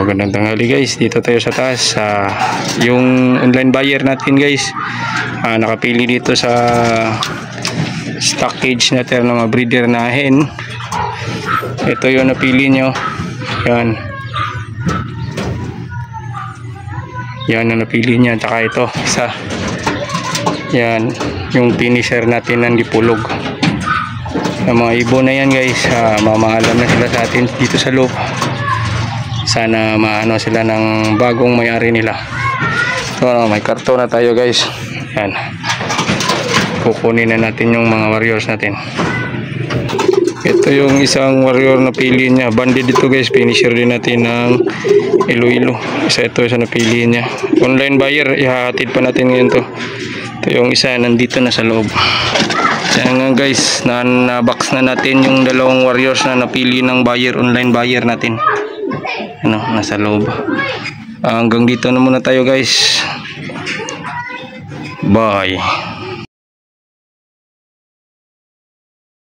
magandang tanghali guys. Dito tayo sa taas. Yung online buyer natin guys, nakapili dito sa stock cage natin ng mga breeder na hen. Ito yung napili nyo. Yan. Yan ang napili niya. Tsaka ito, isa. Yan. Yung finisher natin ng dipulog. Yung mga ibon na yan guys, mamaalam na sila sa atin dito sa loob. Sana maano sila ng bagong may-ari nila. So, may karton na tayo guys. Yan. Kukunin na natin yung mga warriors natin. Ito yung isang warrior na pili niya. Banded dito guys. Finisher din natin ng Iloilo. Isa napili niya. Online buyer. Ihahatid pa natin ngayon to. Ito yung isa. Nandito na sa loob. Yan nga guys. Na-box na natin yung dalawang warriors na napili ng buyer. Online buyer natin. Ano, nasa loob. Hanggang dito na muna tayo guys. Bye.